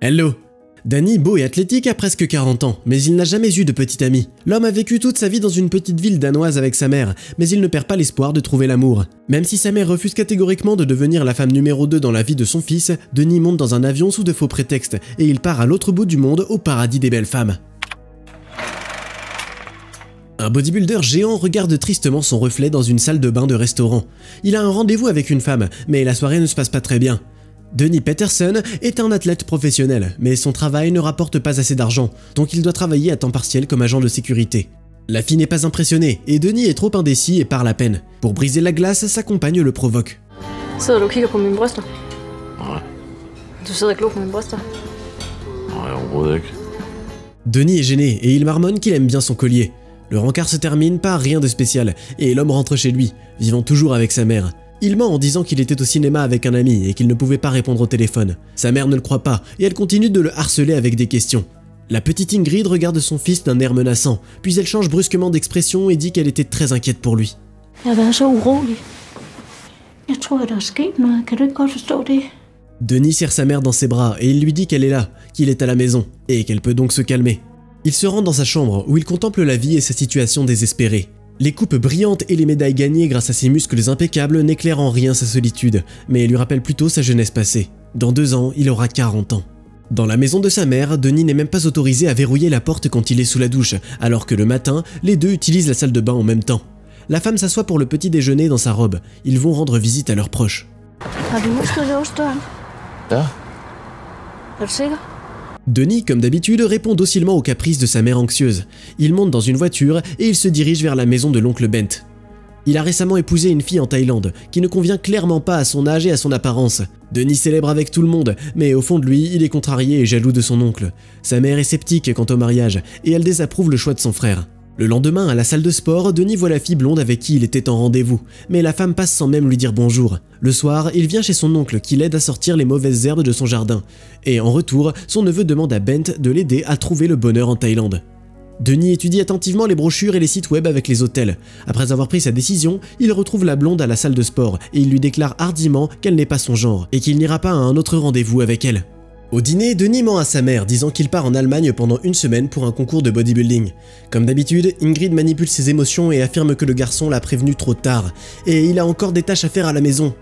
Hello. Danny, beau et athlétique, a presque 40 ans, mais il n'a jamais eu de petit ami. L'homme a vécu toute sa vie dans une petite ville danoise avec sa mère, mais il ne perd pas l'espoir de trouver l'amour. Même si sa mère refuse catégoriquement de devenir la femme numéro 2 dans la vie de son fils, Danny monte dans un avion sous de faux prétextes, et il part à l'autre bout du monde, au paradis des belles femmes. Un bodybuilder géant regarde tristement son reflet dans une salle de bain de restaurant. Il a un rendez-vous avec une femme, mais la soirée ne se passe pas très bien. Danny Peterson est un athlète professionnel, mais son travail ne rapporte pas assez d'argent, donc il doit travailler à temps partiel comme agent de sécurité. La fille n'est pas impressionnée, et Danny est trop indécis et parle à peine. Pour briser la glace, sa compagne le provoque. Sidder du og kigger på mine bryster? Nej. Du sidder og glor på mine bryster? Nej, overhovedet ikke. Danny est gêné, et il marmonne qu'il aime bien son collier. Le rencard se termine par rien de spécial, et l'homme rentre chez lui, vivant toujours avec sa mère. Il ment en disant qu'il était au cinéma avec un ami et qu'il ne pouvait pas répondre au téléphone. Sa mère ne le croit pas et elle continue de le harceler avec des questions. La petite Ingrid regarde son fils d'un air menaçant, puis elle change brusquement d'expression et dit qu'elle était très inquiète pour lui. Jeg har været så urolig. Jeg tror, der er sket noget. Kan du ikke godt forstå det? Danny serre sa mère dans ses bras et il lui dit qu'elle est là, qu'il est à la maison et qu'elle peut donc se calmer. Il se rend dans sa chambre où il contemple la vie et sa situation désespérée. Les coupes brillantes et les médailles gagnées grâce à ses muscles impeccables n'éclairent en rien sa solitude, mais lui rappellent plutôt sa jeunesse passée. Dans 2 ans, il aura 40 ans. Dans la maison de sa mère, Danny n'est même pas autorisé à verrouiller la porte quand il est sous la douche, alors que le matin, les deux utilisent la salle de bain en même temps. La femme s'assoit pour le petit déjeuner dans sa robe. Ils vont rendre visite à leurs proches. Har du husket at låse døren? Ja. Er du sikker? Danny, comme d'habitude, répond docilement aux caprices de sa mère anxieuse. Il monte dans une voiture et il se dirige vers la maison de l'oncle Bent. Il a récemment épousé une fille en Thaïlande, qui ne convient clairement pas à son âge et à son apparence. Danny célèbre avec tout le monde, mais au fond de lui, il est contrarié et jaloux de son oncle. Sa mère est sceptique quant au mariage, et elle désapprouve le choix de son frère. Le lendemain, à la salle de sport, Danny voit la fille blonde avec qui il était en rendez-vous, mais la femme passe sans même lui dire bonjour. Le soir, il vient chez son oncle qui l'aide à sortir les mauvaises herbes de son jardin, et en retour, son neveu demande à Bent de l'aider à trouver le bonheur en Thaïlande. Danny étudie attentivement les brochures et les sites web avec les hôtels. Après avoir pris sa décision, il retrouve la blonde à la salle de sport et il lui déclare hardiment qu'elle n'est pas son genre et qu'il n'ira pas à un autre rendez-vous avec elle. Au dîner, Danny ment à sa mère, disant qu'il part en Allemagne pendant 1 semaine pour un concours de bodybuilding. Comme d'habitude, Ingrid manipule ses émotions et affirme que le garçon l'a prévenu trop tard, et il a encore des tâches à faire à la maison.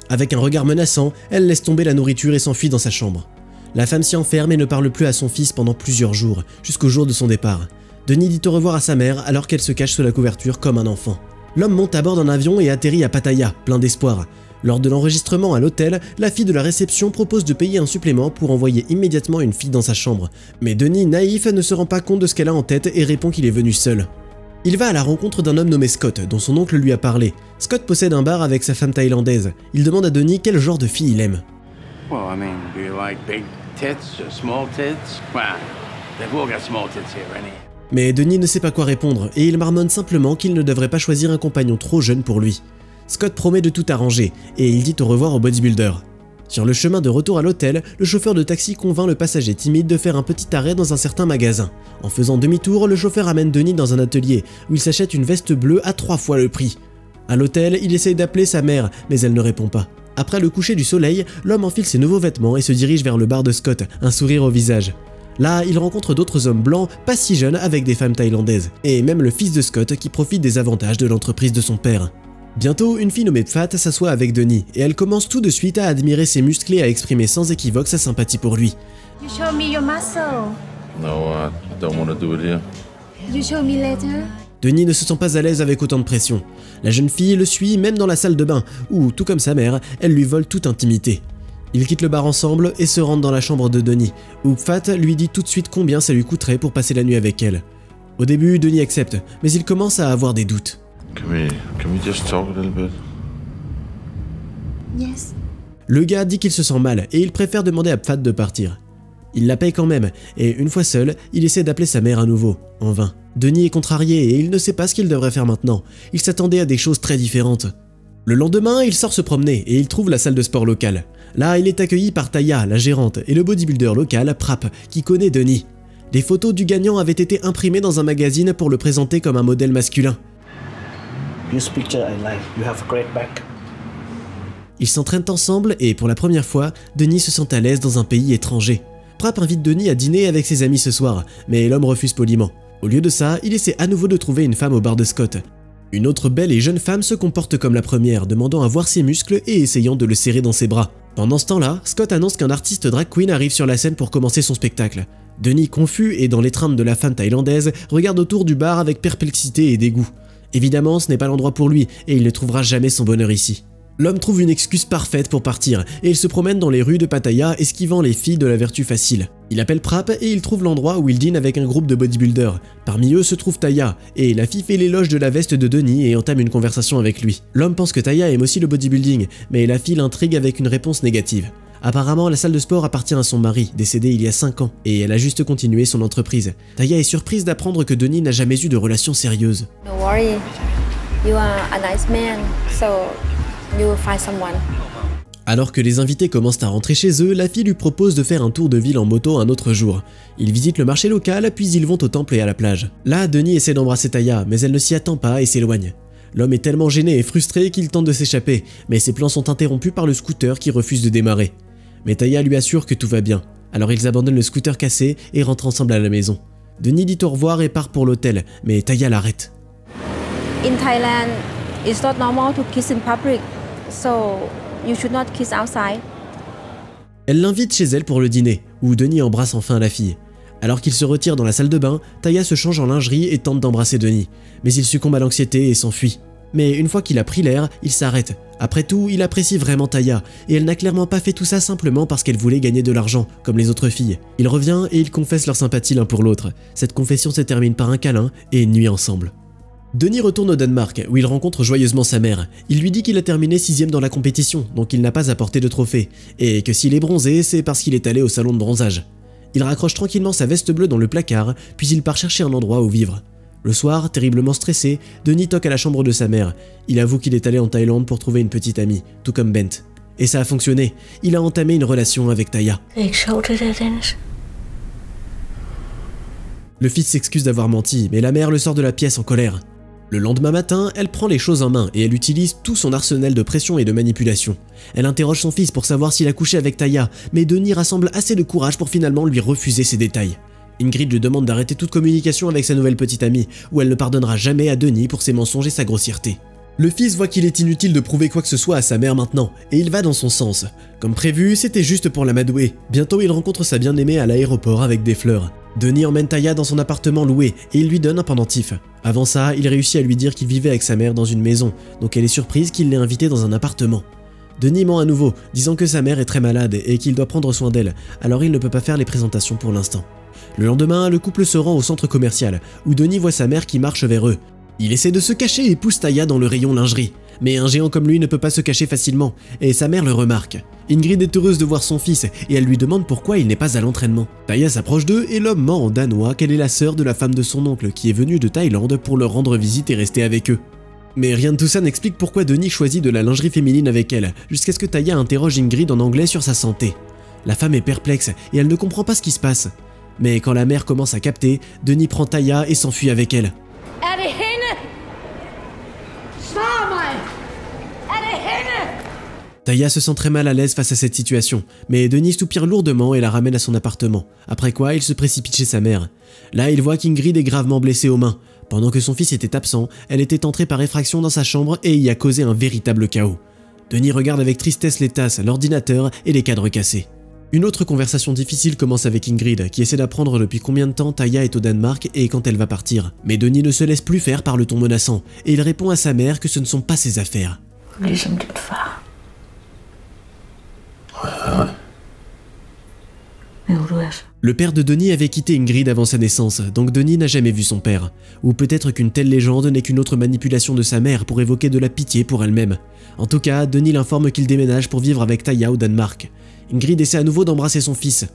Avec un regard menaçant, elle laisse tomber la nourriture et s'enfuit dans sa chambre. La femme s'y enferme et ne parle plus à son fils pendant plusieurs jours, jusqu'au jour de son départ. Danny dit au revoir à sa mère alors qu'elle se cache sous la couverture comme un enfant. L'homme monte à bord d'un avion et atterrit à Pattaya, plein d'espoir. Lors de l'enregistrement à l'hôtel, la fille de la réception propose de payer un supplément pour envoyer immédiatement une fille dans sa chambre. Mais Danny, naïf, ne se rend pas compte de ce qu'elle a en tête et répond qu'il est venu seul. Il va à la rencontre d'un homme nommé Scott, dont son oncle lui a parlé. Scott possède un bar avec sa femme thaïlandaise. Il demande à Danny quel genre de fille il aime. Well, I mean, do you like big tits or small tits? Well, they've all got small tits here, any. Mais Danny ne sait pas quoi répondre et il marmonne simplement qu'il ne devrait pas choisir un compagnon trop jeune pour lui. Scott promet de tout arranger et il dit au revoir au bodybuilder. Sur le chemin de retour à l'hôtel, le chauffeur de taxi convainc le passager timide de faire un petit arrêt dans un certain magasin. En faisant demi-tour, le chauffeur amène Danny dans un atelier où il s'achète une veste bleue à 3 fois le prix. À l'hôtel, il essaye d'appeler sa mère, mais elle ne répond pas. Après le coucher du soleil, l'homme enfile ses nouveaux vêtements et se dirige vers le bar de Scott, un sourire au visage. Là, il rencontre d'autres hommes blancs, pas si jeunes, avec des femmes thaïlandaises, et même le fils de Scott qui profite des avantages de l'entreprise de son père. Bientôt, une fille nommée Phat s'assoit avec Danny, et elle commence tout de suite à admirer ses muscles et à exprimer sans équivoque sa sympathie pour lui. You show me your muscle. No, I don't want to do it here. You show me later. Danny ne se sent pas à l'aise avec autant de pression. La jeune fille le suit même dans la salle de bain, où, tout comme sa mère, elle lui vole toute intimité. Ils quittent le bar ensemble et se rendent dans la chambre de Danny, où Phat lui dit tout de suite combien ça lui coûterait pour passer la nuit avec elle. Au début, Danny accepte, mais il commence à avoir des doutes. Can we just talk a little bit? Yes. Le gars dit qu'il se sent mal et il préfère demander à Phat de partir. Il la paye quand même, et une fois seul, il essaie d'appeler sa mère à nouveau, en vain. Danny est contrarié et il ne sait pas ce qu'il devrait faire maintenant. Il s'attendait à des choses très différentes. Le lendemain, il sort se promener et il trouve la salle de sport locale. Là, il est accueilli par Taya, la gérante, et le bodybuilder local, Prap, qui connaît Danny. Des photos du gagnant avaient été imprimées dans un magazine pour le présenter comme un modèle masculin. This picture I like. You have a great back. Ils s'entraînent ensemble et pour la première fois, Danny se sent à l'aise dans un pays étranger. Prapp invite Denis à dîner avec ses amis ce soir, mais l'homme refuse poliment. Au lieu de ça, il essaie à nouveau de trouver une femme au bar de Scott. Une autre belle et jeune femme se comporte comme la première, demandant à voir ses muscles et essayant de le serrer dans ses bras. Pendant ce temps-là, Scott annonce qu'un artiste drag queen arrive sur la scène pour commencer son spectacle. Denis, confus et dans l'étreinte de la femme thaïlandaise, regarde autour du bar avec perplexité et dégoût. Évidemment, ce n'est pas l'endroit pour lui et il ne trouvera jamais son bonheur ici. L'homme trouve une excuse parfaite pour partir et il se promène dans les rues de Pattaya esquivant les filles de la vertu facile. Il appelle Prapp et il trouve l'endroit où il dîne avec un groupe de bodybuilders. Parmi eux se trouve Taya et la fille fait l'éloge de la veste de Denis et entame une conversation avec lui. L'homme pense que Taya aime aussi le bodybuilding, mais la fille l'intrigue avec une réponse négative. Apparemment, la salle de sport appartient à son mari, décédé il y a 5 ans, et elle a juste continué son entreprise. Taya est surprise d'apprendre que Denis n'a jamais eu de relation sérieuse. Don't worry, you are a nice man, so you will find someone. Alors que les invités commencent à rentrer chez eux, la fille lui propose de faire un tour de ville en moto un autre jour. Ils visitent le marché local, puis ils vont au temple et à la plage. Là, Denis essaie d'embrasser Taya, mais elle ne s'y attend pas et s'éloigne. L'homme est tellement gêné et frustré qu'il tente de s'échapper, mais ses plans sont interrompus par le scooter qui refuse de démarrer. Mais Taya lui assure que tout va bien, alors ils abandonnent le scooter cassé et rentrent ensemble à la maison. Denis dit au revoir et part pour l'hôtel, mais Taya l'arrête. In Thailand, it's not normal to kiss in public, so you should not kiss outside. Elle l'invite chez elle pour le dîner, où Denis embrasse enfin la fille. Alors qu'il se retire dans la salle de bain, Taya se change en lingerie et tente d'embrasser Denis, mais il succombe à l'anxiété et s'enfuit. Mais une fois qu'il a pris l'air, il s'arrête. Après tout, il apprécie vraiment Taya, et elle n'a clairement pas fait tout ça simplement parce qu'elle voulait gagner de l'argent, comme les autres filles. Il revient et ils confessent leur sympathie l'un pour l'autre. Cette confession se termine par un câlin et une nuit ensemble. Denis retourne au Danemark, où il rencontre joyeusement sa mère. Il lui dit qu'il a terminé 6ème dans la compétition, donc il n'a pas apporté de trophée, et que s'il est bronzé, c'est parce qu'il est allé au salon de bronzage. Il raccroche tranquillement sa veste bleue dans le placard, puis il part chercher un endroit où vivre. Le soir, terriblement stressé, Denis toque à la chambre de sa mère. Il avoue qu'il est allé en Thaïlande pour trouver une petite amie, tout comme Bent. Et ça a fonctionné, il a entamé une relation avec Taya. Le fils s'excuse d'avoir menti, mais la mère le sort de la pièce en colère. Le lendemain matin, elle prend les choses en main et elle utilise tout son arsenal de pression et de manipulation. Elle interroge son fils pour savoir s'il a couché avec Taya, mais Denis rassemble assez de courage pour finalement lui refuser ces détails. Ingrid lui demande d'arrêter toute communication avec sa nouvelle petite amie, où elle ne pardonnera jamais à Denis pour ses mensonges et sa grossièreté. Le fils voit qu'il est inutile de prouver quoi que ce soit à sa mère maintenant, et il va dans son sens. Comme prévu, c'était juste pour l'amadouer. Bientôt, il rencontre sa bien-aimée à l'aéroport avec des fleurs. Denis emmène Taya dans son appartement loué, et il lui donne un pendentif. Avant ça, il réussit à lui dire qu'il vivait avec sa mère dans une maison, donc elle est surprise qu'il l'ait invité dans un appartement. Denis ment à nouveau, disant que sa mère est très malade et qu'il doit prendre soin d'elle, alors il ne peut pas faire les présentations pour l'instant. Le lendemain, le couple se rend au centre commercial, où Denis voit sa mère qui marche vers eux. Il essaie de se cacher et pousse Taya dans le rayon lingerie. Mais un géant comme lui ne peut pas se cacher facilement, et sa mère le remarque. Ingrid est heureuse de voir son fils, et elle lui demande pourquoi il n'est pas à l'entraînement. Taya s'approche d'eux, et l'homme ment en danois qu'elle est la sœur de la femme de son oncle, qui est venue de Thaïlande pour leur rendre visite et rester avec eux. Mais rien de tout ça n'explique pourquoi Denis choisit de la lingerie féminine avec elle, jusqu'à ce que Taya interroge Ingrid en anglais sur sa santé. La femme est perplexe, et elle ne comprend pas ce qui se passe. Mais quand la mère commence à capter, Denis prend Taya et s'enfuit avec elle. Taya se sent très mal à l'aise face à cette situation, mais Denis soupire lourdement et la ramène à son appartement, après quoi il se précipite chez sa mère. Là, il voit qu'Ingrid est gravement blessée aux mains. Pendant que son fils était absent, elle était entrée par effraction dans sa chambre et y a causé un véritable chaos. Denis regarde avec tristesse les tasses, l'ordinateur et les cadres cassés. Une autre conversation difficile commence avec Ingrid, qui essaie d'apprendre depuis combien de temps Taya est au Danemark et quand elle va partir. Mais Denis ne se laisse plus faire par le ton menaçant, et il répond à sa mère que ce ne sont pas ses affaires. Le père de Denis avait quitté Ingrid avant sa naissance, donc Denis n'a jamais vu son père. Ou peut-être qu'une telle légende n'est qu'une autre manipulation de sa mère pour évoquer de la pitié pour elle-même. En tout cas, Denis l'informe qu'il déménage pour vivre avec Taya au Danemark. Ingrid essaie à nouveau d'embrasser son fils.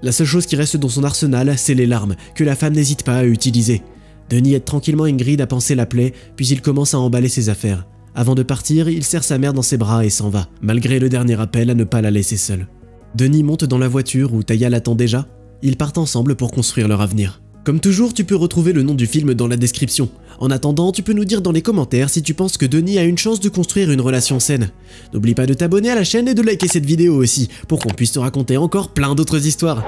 La seule chose qui reste dans son arsenal, c'est les larmes, que la femme n'hésite pas à utiliser. Denis aide tranquillement Ingrid à panser la plaie, puis il commence à emballer ses affaires. Avant de partir, il serre sa mère dans ses bras et s'en va, malgré le dernier appel à ne pas la laisser seule. Denis monte dans la voiture où Taya l'attend déjà. Ils partent ensemble pour construire leur avenir. Comme toujours, tu peux retrouver le nom du film dans la description. En attendant, tu peux nous dire dans les commentaires si tu penses que Denis a une chance de construire une relation saine. N'oublie pas de t'abonner à la chaîne et de liker cette vidéo aussi, pour qu'on puisse te raconter encore plein d'autres histoires.